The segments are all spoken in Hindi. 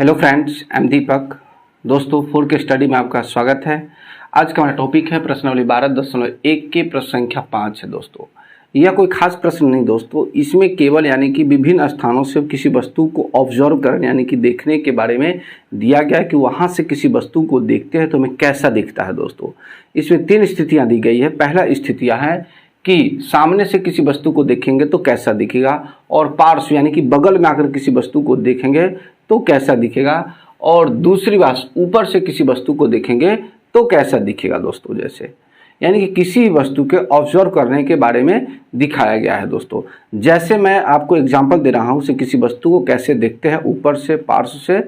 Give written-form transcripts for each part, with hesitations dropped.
हेलो फ्रेंड्स, आई एम दीपक। दोस्तों, 4 के स्टडी में आपका स्वागत है। आज का हमारा टॉपिक है प्रश्नावली 12.1 के प्रश्न संख्या 5 है। दोस्तों, यह कोई खास प्रश्न नहीं दोस्तों, इसमें केवल यानी कि विभिन्न स्थानों से किसी वस्तु को ऑब्जर्व करने यानी कि देखने के बारे में दिया गया है कि वहाँ से किसी वस्तु को देखते हैं तो हमें कैसा दिखता है। दोस्तों, इसमें 3 स्थितियाँ दी गई है। पहला स्थितियाँ है कि सामने से किसी वस्तु को देखेंगे तो कैसा दिखेगा, और पार्श्व यानी कि बगल में आकर किसी वस्तु को देखेंगे तो कैसा दिखेगा, और दूसरी बात ऊपर से किसी वस्तु को देखेंगे तो कैसा दिखेगा। दोस्तों, जैसे यानी कि किसी वस्तु के ऑब्जर्व करने के बारे में दिखाया गया है। दोस्तों, जैसे मैं आपको एग्जांपल दे रहा हूँ से किसी वस्तु को कैसे देखते हैं, ऊपर से, पार्श्व से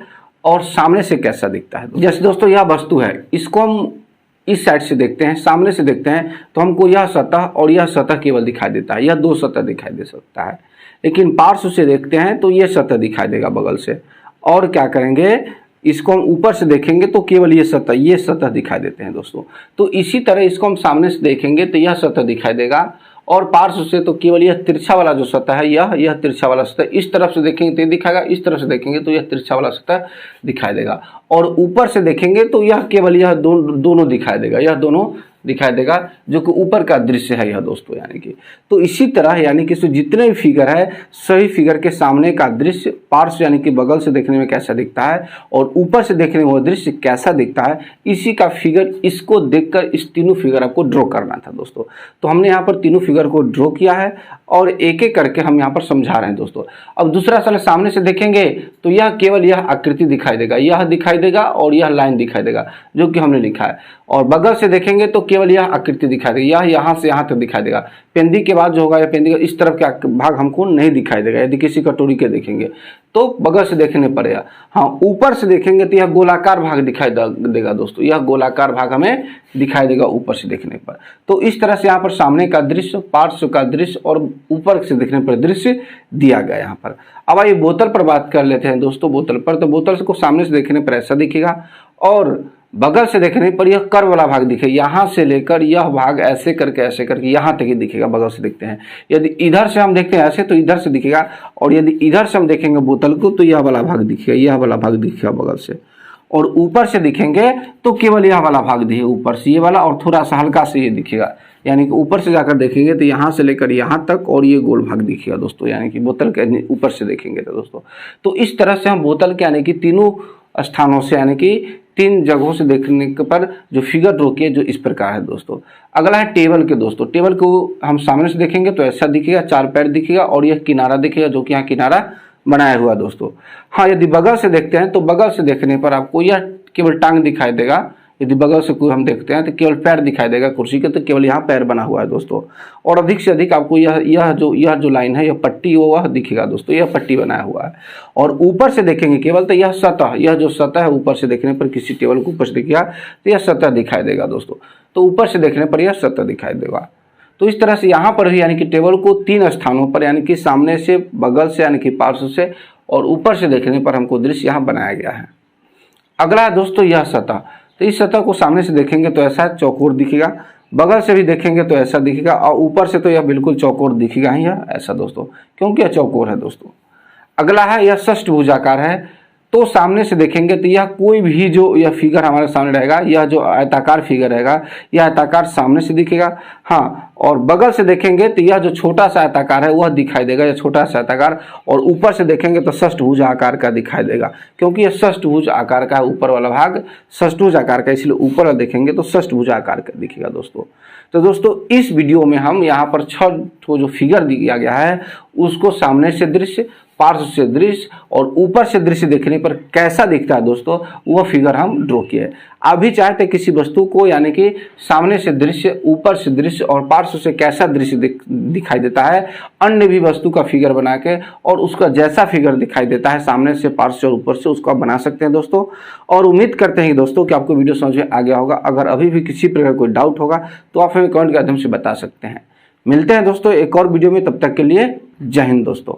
और सामने से कैसा दिखता है। जैसे दोस्तों यह वस्तु है, इसको हम इस साइड से देखते हैं, सामने से देखते हैं तो हमको यह सतह और यह सतह केवल दिखाई देता है, यह 2 सतह दिखाई दे सकता है। लेकिन पार्श्व से देखते हैं तो यह सतह दिखाई देगा बगल से। और क्या करेंगे, इसको हम ऊपर से देखेंगे तो केवल ये सतह दिखाई देते हैं। दोस्तों, तो इसी तरह इसको हम सामने से देखेंगे तो यह सतह दिखाई देगा, और पार्श्व से तो केवल यह तिरछा वाला जो सतह है, यह तिरछा वाला सतह। इस तरफ से देखेंगे तो ये दिखाएगा, इस तरफ से देखेंगे तो यह तिरछा वाला सतह दिखाई देगा, और ऊपर से देखेंगे तो यह केवल यह दोनों दिखाई देगा, यह दोनों दिखाई देगा, जो कि ऊपर का दृश्य है यह। दोस्तों, यानी कि तो इसी तरह यानी कि जितने भी फिगर है, सही फिगर के सामने का दृश्य पार्श्व यानी कि बगल से देखने में कैसा दिखता है, और ऊपर से देखने में वो दृश्य कैसा दिखता है, इसी का फिगर, इसको देखकर इस तीनों फिगर आपको ड्रॉ करना था। दोस्तों, तो हमने यहाँ पर तीनों फिगर को ड्रॉ किया है और एक एक करके हम यहाँ पर समझा रहे हैं। दोस्तों, अब दूसरा सवाल, सामने से देखेंगे तो यह केवल यह आकृति दिखाई देगा, यह दिखाई देगा और यह लाइन दिखाई देगा, जो कि हमने लिखा है। और बगल से देखेंगे तो केवल यह आकृति दिखाई देगी, यह यहाँ से यहाँ तक दिखाई देगा। पेंदी के बाद जो होगा, या पेंदी का इस तरफ का भाग हमको नहीं दिखाई देगा। यदि किसी कटोरी के देखेंगे तो बगल से देखने पड़ेगा। हाँ, ऊपर से देखेंगे तो यह गोलाकार भाग दिखाई देगा। दोस्तों, यह गोलाकार भाग हमें दिखाई देगा ऊपर से देखने पर। तो इस तरह से यहाँ पर सामने का दृश्य, पार्श्व का दृश्य और ऊपर से देखने पर दृश्य दिया गया यहाँ पर। अब आइए बोतल पर बात कर लेते हैं। दोस्तों, बोतल पर, तो बोतल को सामने से देखने पर ऐसा दिखेगा, और बगल से देखने पर यह कर्व वाला भाग दिखेगा। यहाँ से लेकर यह भाग ऐसे करके यहाँ तक ही दिखेगा, बगल से देखते हैं। यदि इधर से हम देखते हैं ऐसे तो इधर से दिखेगा, और यदि इधर से हम देखेंगे बोतल को तो यह वाला भाग दिखेगा, यह वाला भाग दिखेगा बगल से। और ऊपर से दिखेंगे तो केवल यह वाला भाग दिखेगा ऊपर से, ये वाला, और थोड़ा सा हल्का से ये दिखेगा। यानी कि ऊपर से जाकर देखेंगे तो यहाँ से लेकर यहाँ तक और ये गोल भाग दिखेगा। दोस्तों, यानी कि बोतल के ऊपर से देखेंगे तो दोस्तों, तो इस तरह से हम बोतल के यानी कि तीनों स्थानों से यानी कि 3 जगहों से देखने पर जो फिगर ड्रॉ किए, जो इस प्रकार है। दोस्तों, अगला है टेबल के। दोस्तों, टेबल को हम सामने से देखेंगे तो ऐसा दिखेगा, 4 पैर दिखेगा, और यह किनारा दिखेगा, जो कि यहाँ किनारा बनाया हुआ। दोस्तों, हाँ, यदि बगल से देखते हैं तो बगल से देखने पर आपको यह केवल टांग दिखाई देगा। यदि बगल से कोई हम देखते हैं तो केवल पैर दिखाई देगा कुर्सी के, तो केवल यहाँ पैर बना हुआ है। दोस्तों, और अधिक से अधिक आपको यह जो लाइन है, यह पट्टी वह दिखेगा। दोस्तों, यह पट्टी बनाया हुआ है। और ऊपर से देखेंगे केवल तो यह सतह, यह जो सतह है ऊपर से देखने पर किसी टेबल को ऊपर से दिखेगा तो यह सतह दिखाई देगा। दोस्तों, तो ऊपर से देखने पर यह सतह दिखाई देगा। तो इस तरह से यहाँ पर भी यानी कि टेबल को 3 स्थानों पर यानी कि सामने से, बगल से यानी कि पार्श्व से और ऊपर से देखने पर हमको दृश्य यहाँ बनाया गया है। अगला है दोस्तों यह सतह। तो इस सतह को सामने से देखेंगे तो ऐसा चौकोर दिखेगा, बगल से भी देखेंगे तो ऐसा दिखेगा, और ऊपर से तो यह बिल्कुल चौकोर दिखेगा ही है ऐसा। दोस्तों, क्योंकि यह चौकोर है। दोस्तों, अगला है यह षष्ठभुजाकार है। तो सामने से देखेंगे तो यह कोई भी जो यह फिगर हमारे सामने रहेगा, यह जो आयताकार फिगर रहेगा, यह आयताकार सामने से दिखेगा। हाँ, और बगल से देखेंगे तो यह जो छोटा सा आयताकार है वह दिखाई देगा, यह छोटा सा आयताकार, और ऊपर से देखेंगे तो षष्ठभुज आकार का दिखाई देगा, क्योंकि यह षष्ठभुज आकार का ऊपर वाला भाग षष्ठभुज आकार का, इसलिए ऊपर वाला देखेंगे तो षष्ठभुज आकार का दिखेगा। दोस्तों, तो दोस्तों इस वीडियो में हम यहाँ पर 6 जो फिगर दिया गया है उसको सामने से दृश्य, पार्श्व से दृश्य और ऊपर से दृश्य देखने पर कैसा दिखता है दोस्तों, वह फिगर हम ड्रॉ किए। आप भी चाहते किसी वस्तु को यानी कि सामने से दृश्य, ऊपर से दृश्य और पार्श्व से कैसा दृश्य दिखाई देता है, अन्य भी वस्तु का फिगर बना के और उसका जैसा फिगर दिखाई देता है सामने से, पार्श्व से और ऊपर से, उसको आप बना सकते हैं दोस्तों। और उम्मीद करते हैं दोस्तों कि आपको वीडियो समझ में आ गया होगा। अगर अभी भी किसी प्रकार कोई डाउट होगा तो आप हमें कमेंट के माध्यम से बता सकते हैं। मिलते हैं दोस्तों एक और वीडियो में, तब तक के लिए जय हिंद दोस्तों।